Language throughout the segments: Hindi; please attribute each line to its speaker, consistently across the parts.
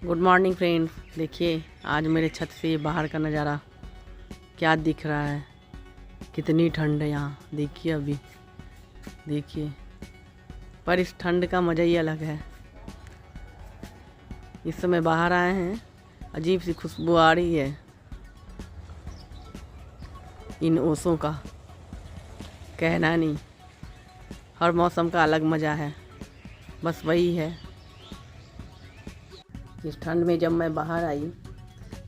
Speaker 1: Good morning friends. देखिए आज मेरे छत से बाहर का नज़ारा क्या दिख रहा है। कितनी ठंड है यहाँ, देखिए अभी देखिए। पर इस ठंड का मज़ा ही अलग है। इस समय बाहर आए हैं, अजीब सी खुशबू आ रही है इन ओसों का, कहना नहीं। हर मौसम का अलग मज़ा है, बस वही है। इस ठंड में जब मैं बाहर आई,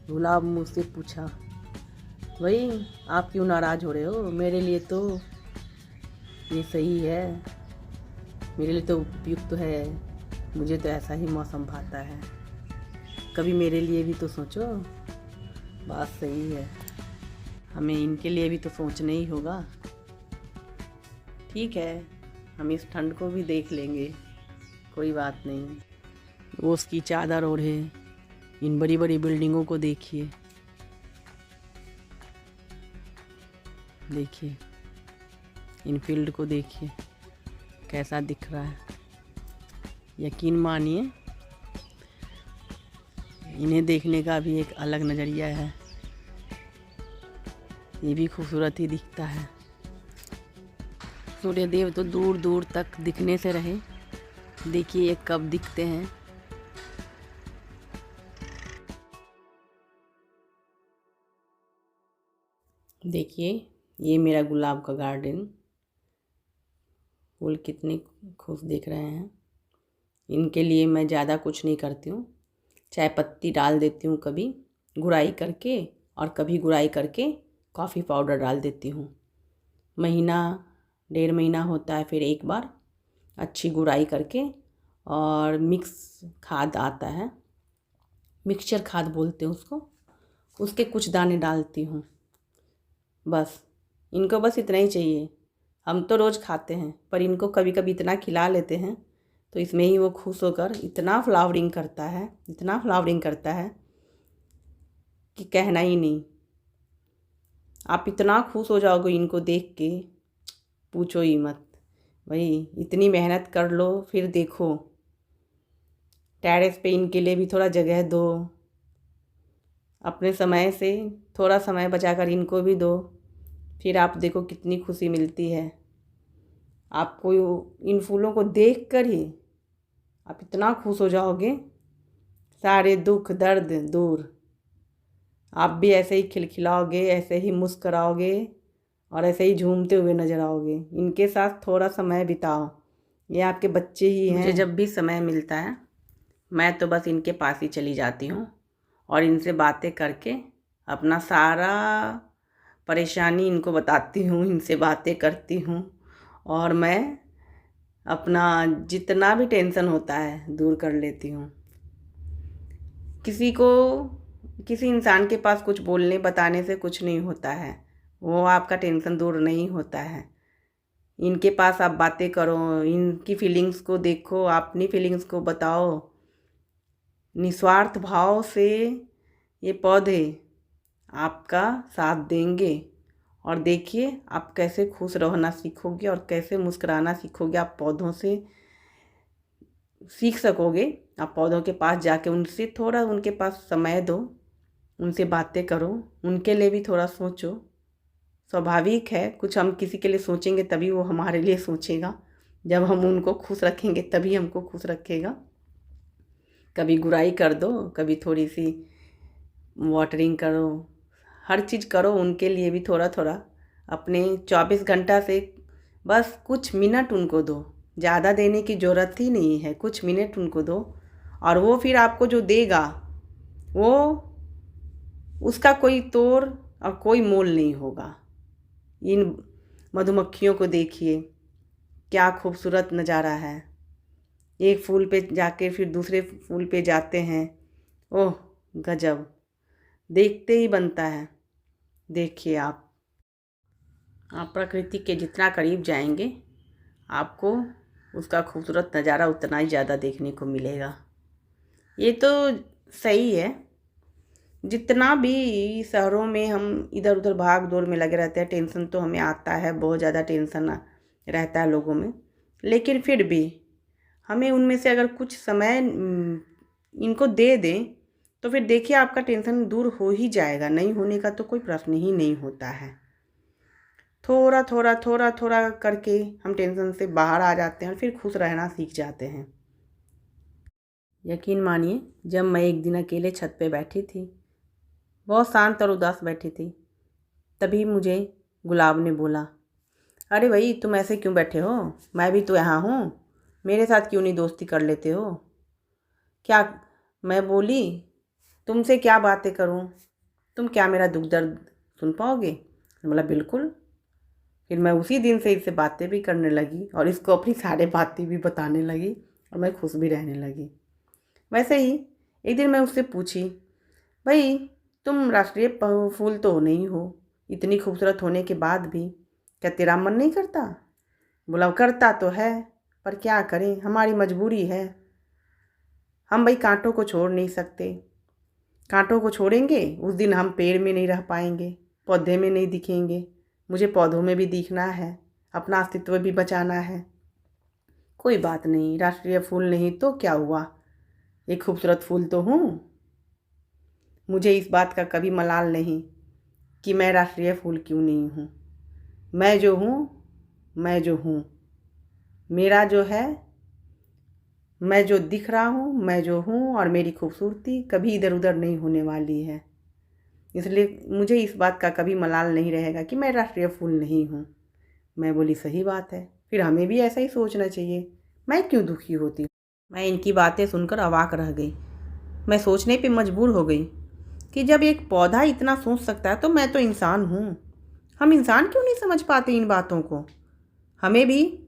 Speaker 1: गुलाब मुझसे पूछा, भाई आप क्यों नाराज़ हो रहे हो? मेरे लिए तो ये सही है, मेरे लिए तो उपयुक्त है, मुझे तो ऐसा ही मौसम भाता है, कभी मेरे लिए भी तो सोचो। बात सही है, हमें इनके लिए भी तो सोचना ही होगा। ठीक है, हम इस ठंड को भी देख लेंगे, कोई बात नहीं। ओस की चादर ओढ़े इन बड़ी बड़ी बिल्डिंगों को देखिए, देखिए इन फील्ड को देखिए कैसा दिख रहा है। यकीन मानिए, इन्हें देखने का भी एक अलग नज़रिया है, ये भी खूबसूरत ही दिखता है। सूर्यदेव तो दूर दूर तक दिखने से रहे, देखिए ये कब दिखते हैं। देखिए ये मेरा गुलाब का गार्डन, फूल कितने खूब दिख रहे हैं। इनके लिए मैं ज़्यादा कुछ नहीं करती हूँ, चाय पत्ती डाल देती हूँ कभी गुड़ाई करके, और कभी गुड़ाई करके कॉफ़ी पाउडर डाल देती हूँ। महीना 1.5 महीना होता है फिर एक बार अच्छी गुड़ाई करके, और मिक्स खाद आता है, मिक्सचर खाद बोलते हैं उसको, उसके कुछ दाने डालती हूँ। बस इनको बस इतना ही चाहिए। हम तो रोज़ खाते हैं, पर इनको कभी कभी इतना खिला लेते हैं तो इसमें ही वो खुश होकर इतना फ्लावरिंग करता है, इतना फ्लावरिंग करता है कि कहना ही नहीं। आप इतना खुश हो जाओगे इनको देख के, पूछो ही मत। वही इतनी मेहनत कर लो, फिर देखो टेरेस पे इनके लिए भी थोड़ा जगह दो, अपने समय से थोड़ा समय बचाकर इनको भी दो, फिर आप देखो कितनी खुशी मिलती है आपको। इन फूलों को देख कर ही आप इतना खुश हो जाओगे, सारे दुख दर्द दूर। आप भी ऐसे ही खिलखिलाओगे, ऐसे ही मुस्कराओगे, और ऐसे ही झूमते हुए नजर आओगे। इनके साथ थोड़ा समय बिताओ, ये आपके बच्चे ही हैं। मुझे जब भी समय मिलता है मैं तो बस इनके पास ही चली जाती हूँ, और इनसे बातें करके अपना सारा परेशानी इनको बताती हूँ, इनसे बातें करती हूँ, और मैं अपना जितना भी टेंशन होता है दूर कर लेती हूँ। किसी इंसान के पास कुछ बोलने बताने से कुछ नहीं होता है, वो आपका टेंशन दूर नहीं होता है। इनके पास आप बातें करो, इनकी फीलिंग्स को देखो, अपनी फीलिंग्स को बताओ, निस्वार्थ भाव से ये पौधे आपका साथ देंगे। और देखिए आप कैसे खुश रहना सीखोगे और कैसे मुस्कुराना सीखोगे। आप पौधों से सीख सकोगे। आप पौधों के पास जाके उनसे थोड़ा, उनके पास समय दो, उनसे बातें करो, उनके लिए भी थोड़ा सोचो। स्वाभाविक है, कुछ हम किसी के लिए सोचेंगे तभी वो हमारे लिए सोचेगा। जब हम उनको खुश रखेंगे तभी हमको खुश रखेगा। कभी गुड़ाई कर दो, कभी थोड़ी सी वाटरिंग करो, हर चीज़ करो उनके लिए भी थोड़ा थोड़ा। अपने 24 घंटा से बस कुछ मिनट उनको दो, ज़्यादा देने की ज़रूरत ही नहीं है, कुछ मिनट उनको दो, और वो फिर आपको जो देगा वो उसका कोई तोड़ और कोई मोल नहीं होगा। इन मधुमक्खियों को देखिए, क्या खूबसूरत नज़ारा है। एक फूल पे जाके फिर दूसरे फूल पे जाते हैं, ओह गजब, देखते ही बनता है। देखिए आप प्रकृति के जितना करीब जाएंगे आपको उसका खूबसूरत नज़ारा उतना ही ज़्यादा देखने को मिलेगा। ये तो सही है, जितना भी शहरों में हम इधर उधर भाग दौड़ में लगे रहते हैं, टेंशन तो हमें आता है, बहुत ज़्यादा टेंशन रहता है लोगों में, लेकिन फिर भी हमें उनमें से अगर कुछ समय इनको दे दें तो फिर देखिए आपका टेंशन दूर हो ही जाएगा। नहीं होने का तो कोई प्रश्न ही नहीं होता है। थोड़ा थोड़ा थोड़ा थोड़ा करके हम टेंशन से बाहर आ जाते हैं और फिर खुश रहना सीख जाते हैं। यकीन मानिए, जब मैं एक दिन अकेले छत पे बैठी थी, बहुत शांत और उदास बैठी थी, तभी मुझे गुलाब ने बोला, अरे भाई तुम ऐसे क्यों बैठे हो, मैं भी तो यहाँ हूँ, मेरे साथ क्यों नहीं दोस्ती कर लेते हो। क्या मैं बोली, तुमसे क्या बातें करूँ, तुम क्या मेरा दुख दर्द सुन पाओगे। बोला बिल्कुल। फिर मैं उसी दिन से इससे बातें भी करने लगी और इसको अपनी सारी बातें भी बताने लगी और मैं खुश भी रहने लगी। वैसे ही एक दिन मैं उससे पूछी, भाई तुम राष्ट्रीय फूल तो नहीं हो, इतनी खूबसूरत होने के बाद भी क्या तेरा मन नहीं करता। बोला करता तो है, पर क्या करें, हमारी मजबूरी है। हम भाई कांटों को छोड़ नहीं सकते। कांटों को छोड़ेंगे उस दिन हम पेड़ में नहीं रह पाएंगे, पौधे में नहीं दिखेंगे। मुझे पौधों में भी दिखना है, अपना अस्तित्व भी बचाना है। कोई बात नहीं, राष्ट्रीय फूल नहीं तो क्या हुआ, एक खूबसूरत फूल तो हूँ। मुझे इस बात का कभी मलाल नहीं कि मैं राष्ट्रीय फूल क्यों नहीं हूँ। मैं जो हूँ, मैं जो हूँ, मेरा जो है, मैं जो दिख रहा हूँ, मैं जो हूँ और मेरी खूबसूरती कभी इधर उधर नहीं होने वाली है। इसलिए मुझे इस बात का कभी मलाल नहीं रहेगा कि मैं राष्ट्रीय फूल नहीं हूँ। मैं बोली सही बात है, फिर हमें भी ऐसा ही सोचना चाहिए। मैं क्यों दुखी होती हूँ। मैं इनकी बातें सुनकर अवाक रह गई। मैं सोचने पे मजबूर हो गई कि जब एक पौधा इतना सोच सकता है तो मैं तो इंसान हूँ। हम इंसान क्यों नहीं समझ पाते इन बातों को। हमें भी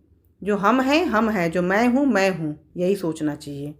Speaker 1: जो हम हैं, जो मैं हूँ, यही सोचना चाहिए।